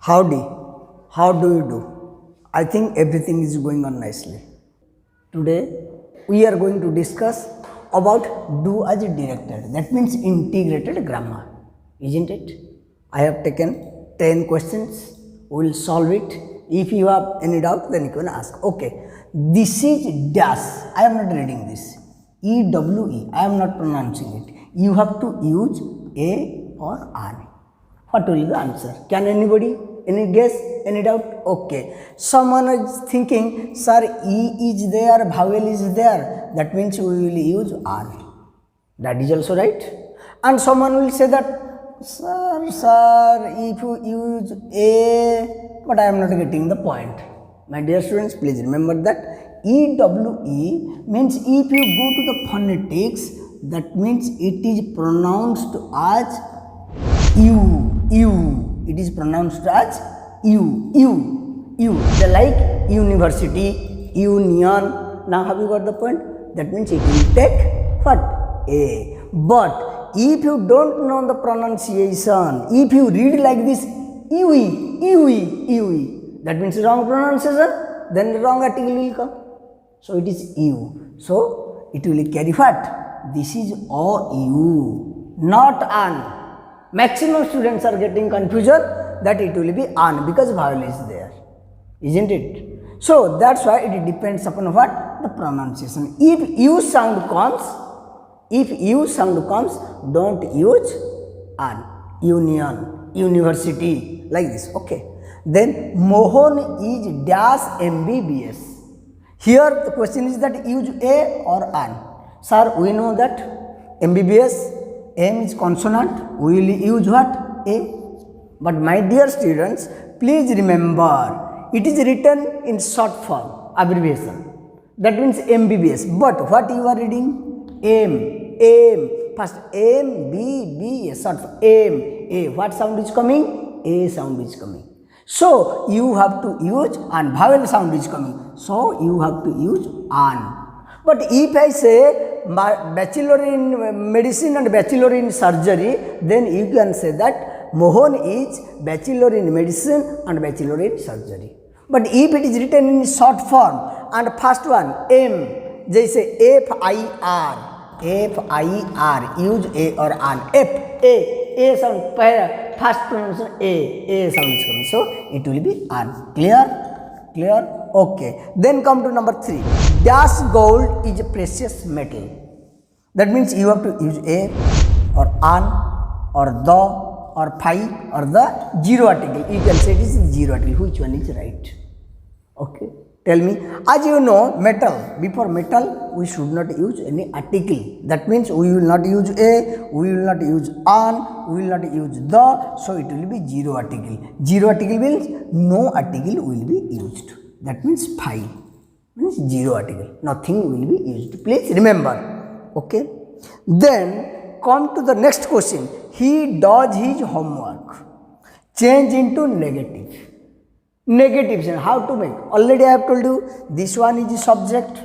Howdy, how do you do? I think everything is going on nicely. Today we are going to discuss about do as directed, that means integrated grammar, isn't it? I have taken 10 questions, we will solve it. If you have any doubt, then you can ask. Okay, this is dash, I am not reading this. EWE, I am not pronouncing it. You have to use A or R. What will be the answer? Can anybody? Any guess? Any doubt? Okay. Someone is thinking, sir, E is there, vowel is there. That means we will use R. That is also right. And someone will say that, sir, if you use A, but I am not getting the point. My dear students, please remember that EWE means if you go to the phonetics, that means it is pronounced as U. It is pronounced as U. They like university, union. Now have you got the point? That means it will take what? A. But if you don't know the pronunciation, if you read like this, Ewe, that means wrong pronunciation, then the wrong article will come. So it is U. So it will carry what? This is OU, not an. Maximum students are getting confusion that it will be an because vowel is there, isn't it? So that's why it depends upon what? The pronunciation. If U sound comes, don't use an, union, university, like this. Okay. Then Mohan is dash MBBS. Here the question is that use A or an. Sir, we know that MBBS, M is consonant, we will use what? A. But my dear students, please remember, it is written in short form, abbreviation. That means MBBS. But what you are reading? M. First M, B, B, short form. M, A. What sound is coming? A sound is coming. So you have to use an. Vowel sound is coming. So you have to use an. But if I say bachelor in medicine and bachelor in surgery, then you can say that Mohan is bachelor in medicine and bachelor in surgery. But if it is written in short form and first one M, they say FIR, use A or an. A sound, first pronunciation A sound is coming. So it will be an. Clear? Okay. Then come to number 3. Dash gold is a precious metal. That means you have to use A or an or the or phi or the zero article. You can say it is zero article. Which one is right? Okay. Tell me. As you know, metal. Before metal, we should not use any article. That means we will not use A, we will not use an, we will not use the. So it will be zero article. Zero article means no article will be used. That means phi. Means zero article. Nothing will be used. Please remember. Okay. Then come to the next question. He does his homework. Change into negative. Negative, how to make? Already I have told you, this one is subject,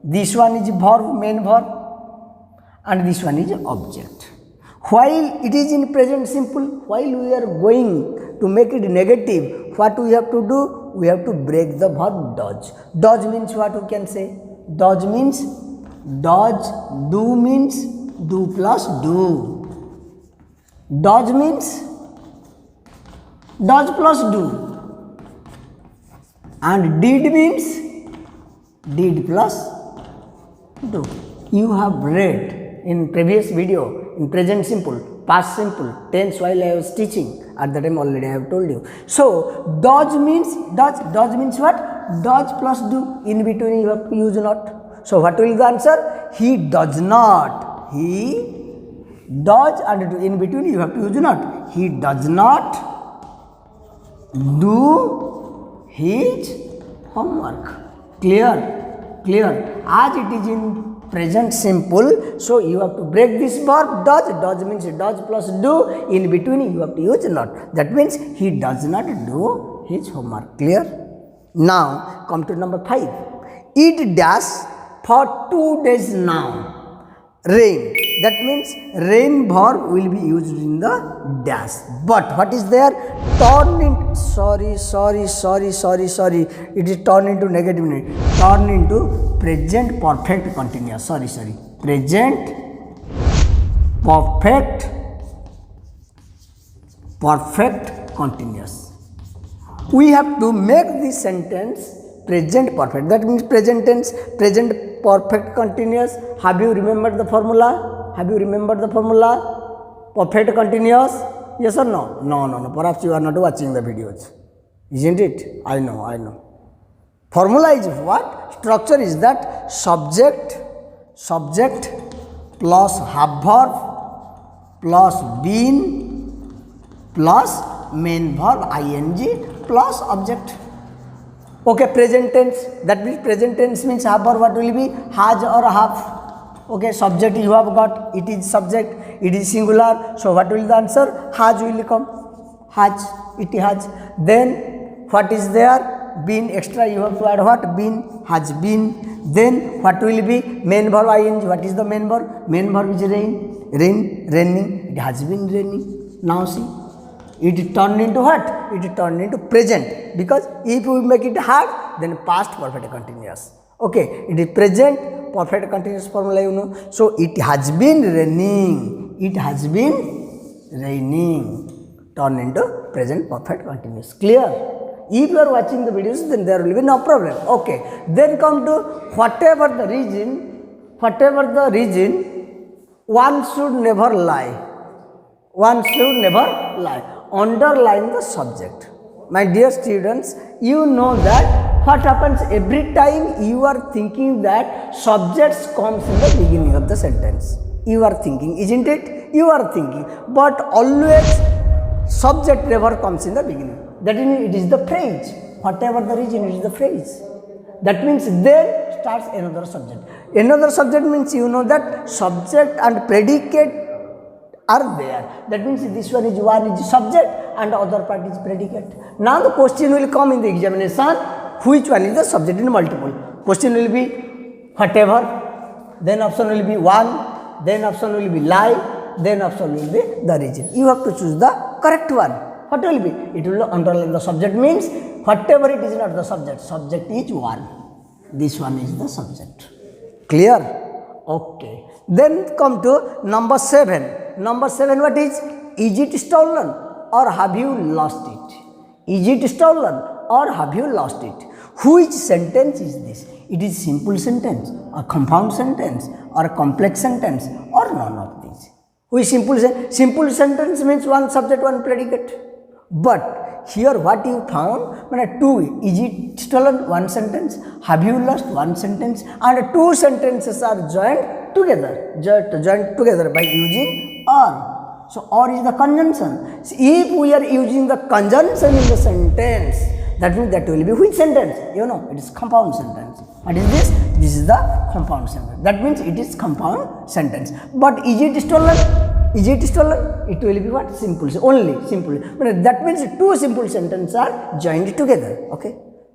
this one is verb, main verb, and this one is object. While it is in present simple, while we are going to make it negative, what we have to do? We have to break the verb does. Does means what we can say? Does means does, do means do plus do. Does means does plus do. And did means did plus do. You have read in previous video in present simple, past simple, tense while I was teaching. At the time already I have told you. So does means what? Does plus do. In between you have to use not. So what will be the answer? He does not. He does, and in between you have to use not. He does not do his homework. Clear. As it is in present simple, so you have to break this verb does. Does means does plus do. In between you have to use not. That means he does not do his homework. Clear? Now come to number 5. It dash for 2 days now. Rain. that means rain verb will be used in the dash. But what is there? Turn into, sorry, it is turned into negative, turn into present perfect continuous, present perfect continuous. We have to make this sentence present perfect. That means present tense, present perfect continuous. Have you remembered the formula? Perfect continuous? Yes or no? No. Perhaps you are not watching the videos. Isn't it? I know. Formula is what? Structure is that subject plus have verb plus been plus main verb ing plus object. Okay, present tense. That means present tense means have verb what will be? Has or have. Okay, subject you have got, it is subject, it is singular. So what will the answer? Has will come. It has. Then what is there? Been extra you have to add what? Been, has been. Then what will be? Main verb ing. What is the main verb? Main verb is raining. It has been raining. Now see. It turned into what? It turned into present, because if we make it hard, then past perfect continuous. Okay, it is present perfect continuous formula, you know. So it has been raining. Turned into present perfect continuous. Clear? If you are watching the videos, then there will be no problem. Okay, then come to whatever the reason, one should never lie. Underline the subject. My dear students, you know that what happens every time you are thinking that subjects comes in the beginning of the sentence. You are thinking, isn't it? You are thinking, but always subject never comes in the beginning. That means it is the phrase. Whatever the reason, it is the phrase. That means then starts another subject. Another subject means you know that subject and predicate are there. That means this one is subject and the other part is predicate. Now the question will come in the examination, which one is the subject in multiple. Question will be whatever, then option will be one, then option will be lie, then option will be the reason. You have to choose the correct one. What will be? It will underline the subject means whatever it is not the subject. Subject is one. This one is the subject. Clear? Okay. Then come to number 7. Number 7, what is? Is it stolen or have you lost it? Is it stolen or have you lost it? Which sentence is this? It is simple sentence, a compound sentence, or a complex sentence, or none of these. Which simple sentence means one subject, one predicate. But here what you found? Two. Is it stolen? One sentence. Have you lost? One sentence. And two sentences are joined together by using or. So or is the conjunction. So if we are using the conjunction in the sentence, that means that will be which sentence? You know, it is compound sentence. What is this? This is the compound sentence. That means it is compound sentence. But is it stolen? It will be what? Simple. Only simple. But that means two simple sentences are joined together. Okay.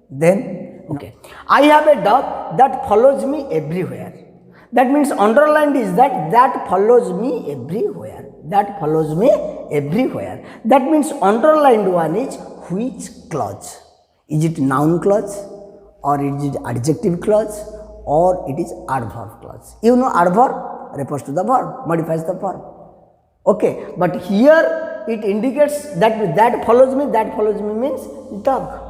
Then, okay. I have a dog that follows me everywhere. That means underlined is that follows me everywhere. That follows me everywhere. That means underlined one is which clause? Is it noun clause, or is it adjective clause, or it is adverb clause? You know adverb refers to the verb, modifies the verb. Okay, but here it indicates that follows me means dog.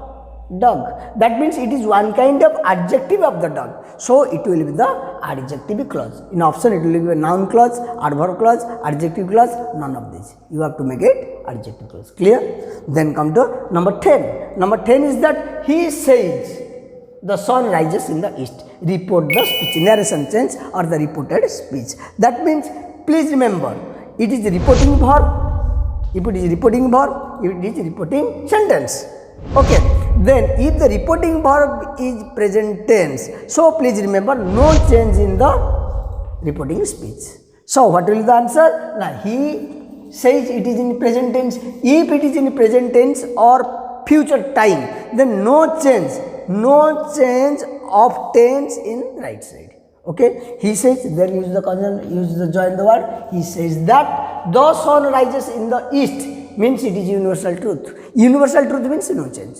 That means it is one kind of adjective of the dog. So it will be the adjective clause. In option it will be a noun clause, adverb clause, adjective clause, none of these. You have to make it adjective clause. Clear? Then come to number 10. Number 10 is that he says the sun rises in the east. Report the speech. Narration change or the reported speech. That means please remember, it is reporting verb. If it is reporting verb, it is reporting sentence. Okay. Then if the reporting verb is present tense, so please remember no change in the reporting speech. So what will be the answer? Now he says it is in present tense. If it is in present tense or future time, then no change of tense in right side. Okay, he says, there use the consonant, use the join the word. He says that the sun rises in the east means it is universal truth. Universal truth means no change.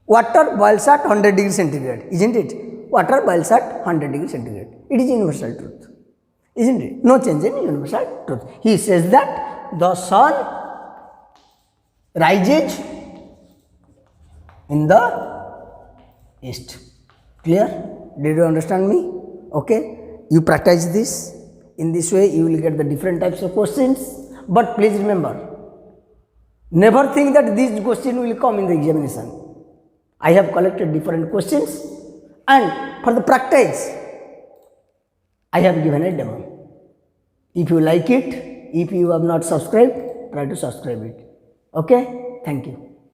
Water boils at 100 degrees centigrade, isn't it? Water boils at 100 degrees centigrade. It is universal truth, isn't it? No change in universal truth. He says that the sun rises in the east. Clear? Did you understand me? Okay. You practice this. In this way, you will get the different types of questions. But please remember, never think that this question will come in the examination. I have collected different questions, and for the practice, I have given a demo. If you like it, if you have not subscribed, try to subscribe it. Okay? Thank you.